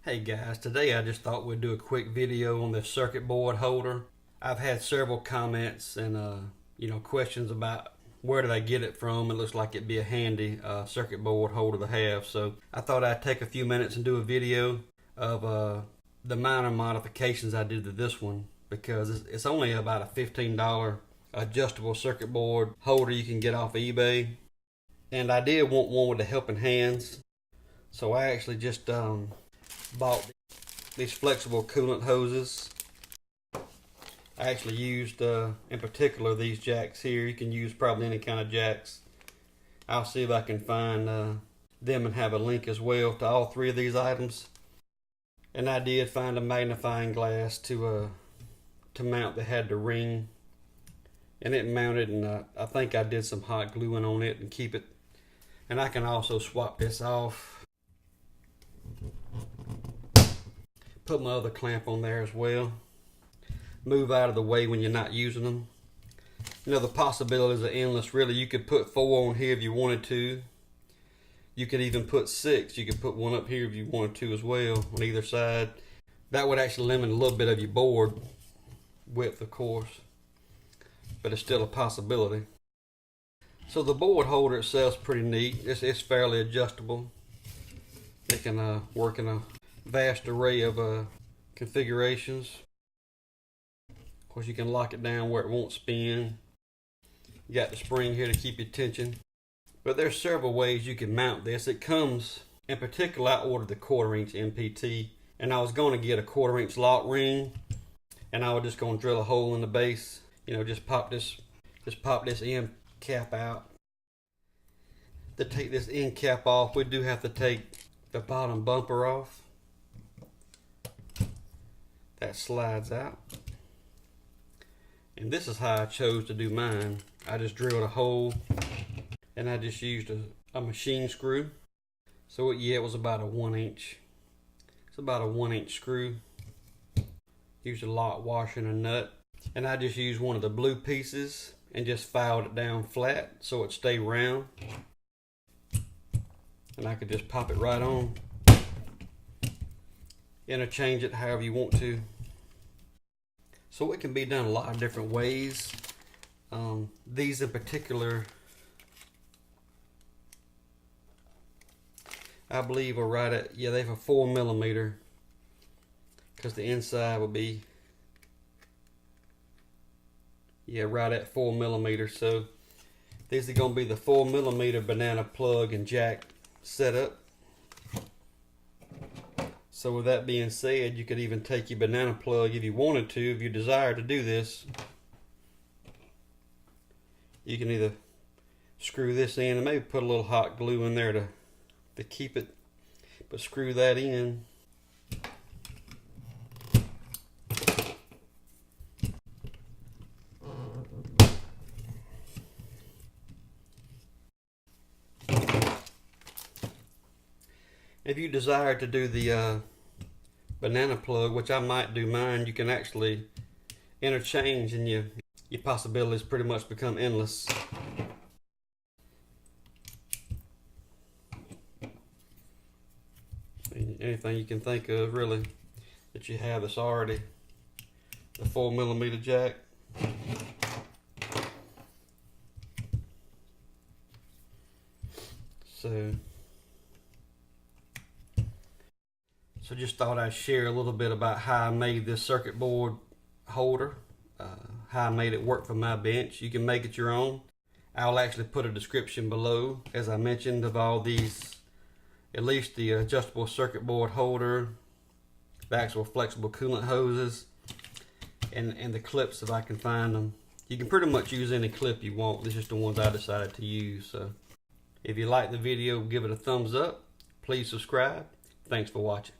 Hey guys, today I just thought we'd do a quick video on this circuit board holder. I've had several comments and questions about where did I get it from. It looks like it'd be a handy circuit board holder to have, so I thought I'd take a few minutes and do a video of the minor modifications I did to this one, because it's only about a $15 adjustable circuit board holder you can get off eBay, and I did want one with the helping hands, so I actually just bought these flexible coolant hoses. I actually used in particular these jacks here. You can use probably any kind of jacks. I'll see if I can find them and have a link as well to all three of these items. And I did find a magnifying glass to mount that had the ring, and it mounted, and I think I did some hot gluing on it and keep it. And I can also swap this off, put my other clamp on there as well, move out of the way when you're not using them. You know, the possibilities are endless really. You could put 4 on here if you wanted to. You could even put 6. You could put one up here if you wanted to as well, on either side. That would actually limit a little bit of your board width, of course, but it's still a possibility. So the board holder itself is pretty neat. It's fairly adjustable. It can work in a vast array of configurations. Of course, you can lock it down where it won't spin. You got the spring here to keep your tension. But there's several ways you can mount this. It comes, in particular, I ordered the 1/4" MPT, and I was going to get a 1/4" lock ring, and I was just going to drill a hole in the base. You know, just pop this end cap out. To take this end cap off, we do have to take the bottom bumper off. That slides out. And this is how I chose to do mine. I just drilled a hole, and I just used a machine screw. So it was about a 1". It's about a 1" screw. Used a lock washer and a nut. And I just used one of the blue pieces and just filed it down flat so it stayed round. And I could just pop it right on. Interchange it however you want to. So it can be done a lot of different ways. These in particular, I believe are right at, they have a 4mm, because the inside will be right at 4mm. So these are going to be the 4mm banana plug and jack setup. So with that being said, you could even take your banana plug if you wanted to, if you desire to do this. You can either screw this in and maybe put a little hot glue in there to keep it, but screw that in. If you desire to do the banana plug, which I might do mine, you can actually interchange, and your possibilities pretty much become endless. Anything you can think of really that you have that's already the 4mm jack. So just thought I'd share a little bit about how I made this circuit board holder, how I made it work for my bench. You can make it your own. I'll actually put a description below, as I mentioned, of all these, at least the adjustable circuit board holder, the actual flexible coolant hoses, and the clips if I can find them. You can pretty much use any clip you want. This is just the ones I decided to use. So if you like the video, give it a thumbs up. Please subscribe. Thanks for watching.